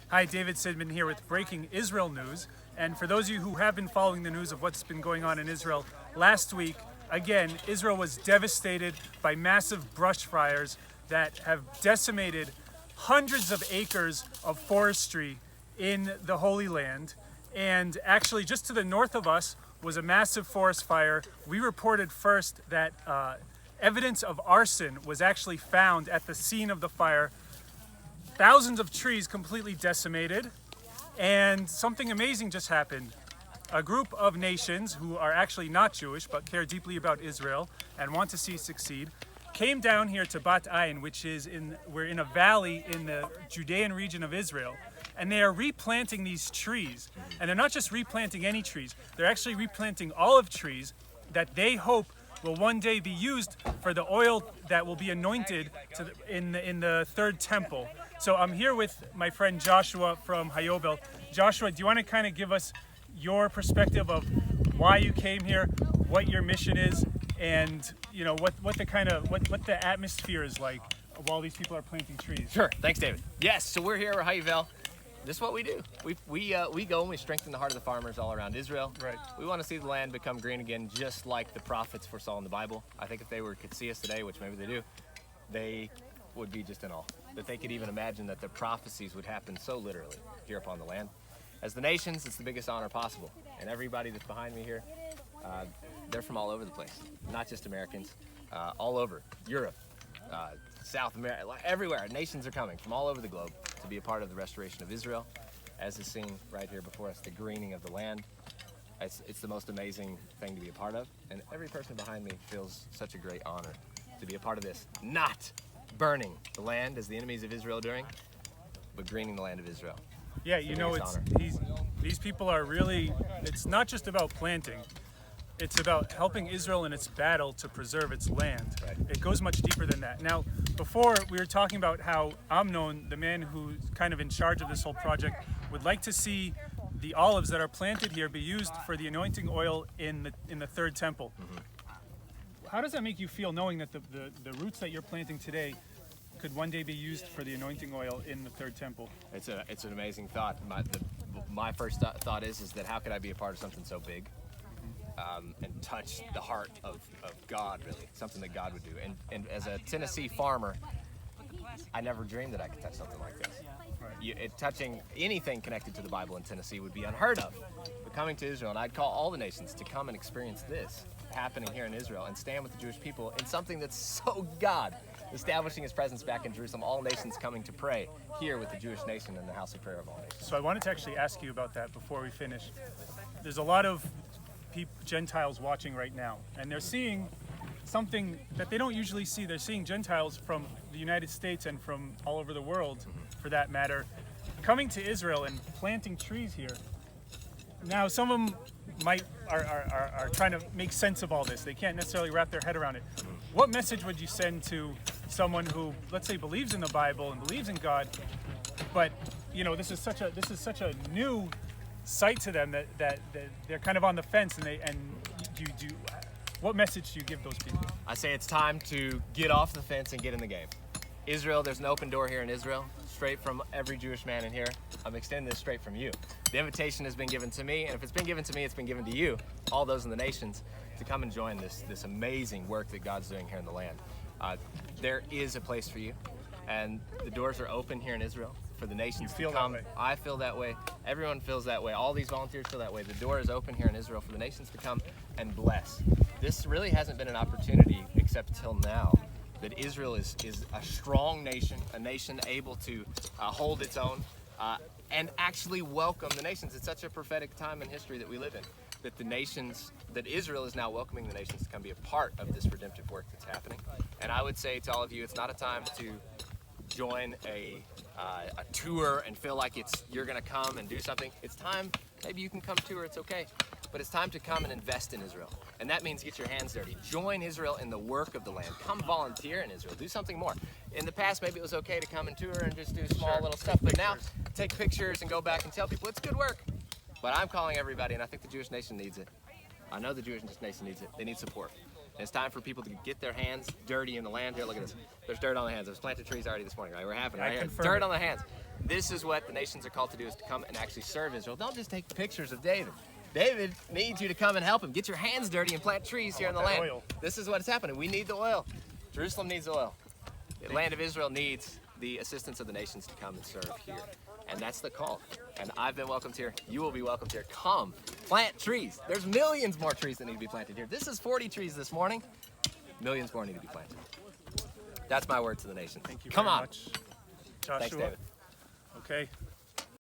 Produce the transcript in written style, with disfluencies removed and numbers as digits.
Hi, David Sidman here with breaking Israel news. And for those of you who have been following the news of what's been going on in Israel, last week, again, Israel was devastated by massive brush fires that have decimated hundreds of acres of forestry in the Holy Land. And actually, just to the north of us was a massive forest fire. We reported first that evidence of arson was actually found at the scene of the fire. Thousands of trees completely decimated, and something amazing just happened. A group of nations who are actually not Jewish but care deeply about Israel and want to see it succeed came down here to Bat Ayin, which is we're in a valley in the Judean region of Israel, and they are replanting these trees. And they're not just replanting any trees, they're actually replanting olive trees that they hope will one day be used for the oil that will be anointed in the third temple. So I'm here with my friend Joshua from Hayovel. Joshua, do you want to kind of give us your perspective of why you came here, what your mission is, and what the atmosphere is like while these people are planting trees? Sure. Thanks, David. Yes. So we're here at Hayovel. This is what we do. We go and we strengthen the heart of the farmers all around Israel. Right. We want to see the land become green again, just like the prophets foresaw in the Bible. I think if they could see us today, which maybe they do, they would be just in awe that they could even imagine that the prophecies would happen so literally here upon the land. As the nations, it's the biggest honor possible. And everybody that's behind me here, they're from all over the place, not just Americans, all over Europe, South America, everywhere. Nations are coming from all over the globe to be a part of the restoration of Israel, as is seen right here before us, the greening of the land. It's the most amazing thing to be a part of, and every person behind me feels such a great honor to be a part of this. Not burning the land as the enemies of Israel are doing, but greening the land of Israel. Yeah, these people are really, it's not just about planting. It's about helping Israel in its battle to preserve its land. Right. It goes much deeper than that. Now, before we were talking about how Amnon, the man who's kind of in charge of this whole project, would like to see the olives that are planted here be used for the anointing oil in the third temple. Mm-hmm. How does that make you feel, knowing that the roots that you're planting today could one day be used for the anointing oil in the third temple? It's an amazing thought. My first thought is that how could I be a part of something so big? And touch the heart of God, really, something that God would do. And as a Tennessee farmer, I never dreamed that I could touch something like this. Touching anything connected to the Bible in Tennessee would be unheard of. But coming to Israel, and I'd call all the nations to come and experience this happening here in Israel and stand with the Jewish people in something that's so God, establishing his presence back in Jerusalem, all nations coming to pray here with the Jewish nation in the house of prayer of all nations. So I wanted to actually ask you about that before we finish. There's a lot of Gentiles watching right now, and they're seeing something that they don't usually see. They're seeing Gentiles from the United States and from all over the world, for that matter, coming to Israel and planting trees here. Now, some of them are trying to make sense of all this. They can't necessarily wrap their head around it. What message would you send to someone who, let's say, believes in the Bible and believes in God, but this is such a new sight to them that they're kind of on the fence, what message do you give those people? I say it's time to get off the fence and get in the game. Israel, there's an open door here in Israel, straight from every Jewish man in here. I'm extending this straight from you. The invitation has been given to me, and if it's been given to me, it's been given to you, all those in the nations, to come and join this amazing work that God's doing here in the land. There is a place for you, and the doors are open here in Israel for the nations to come. That way. I feel that way. Everyone feels that way. All these volunteers feel that way. The door is open here in Israel for the nations to come and bless. This really hasn't been an opportunity, except till now, that Israel is a strong nation, a nation able to hold its own and actually welcome the nations. It's such a prophetic time in history that we live in, that Israel is now welcoming the nations to come be a part of this redemptive work that's happening. And I would say to all of you, it's not a time to join a tour and feel like you're going to come and do something. It's time, maybe you can come tour, it's okay. But it's time to come and invest in Israel. And that means get your hands dirty. Join Israel in the work of the land. Come volunteer in Israel. Do something more. In the past, maybe it was okay to come and tour and just do small little stuff. But now, take pictures and go back and tell people it's good work. But I'm calling everybody, and I think the Jewish nation needs it. I know the Jewish nation needs it. They need support. And it's time for people to get their hands dirty in the land. Here, look at this. There's dirt on the hands. There's planted trees already this morning, right? We're having right here. Dirt on the hands. This is what the nations are called to do, is to come and actually serve Israel. Don't just take pictures of David. David needs you to come and help him. Get your hands dirty and plant trees here in the land. Oil. This is what's happening. We need the oil. Jerusalem needs the oil. The land of Israel needs the assistance of the nations to come and serve here. And that's the call. And I've been welcomed here. You will be welcomed here. Come, plant trees. There's millions more trees that need to be planted here. This is 40 trees this morning. Millions more need to be planted. That's my word to the nation. Thank you Come very on. much, Joshua. Thanks, David. Okay.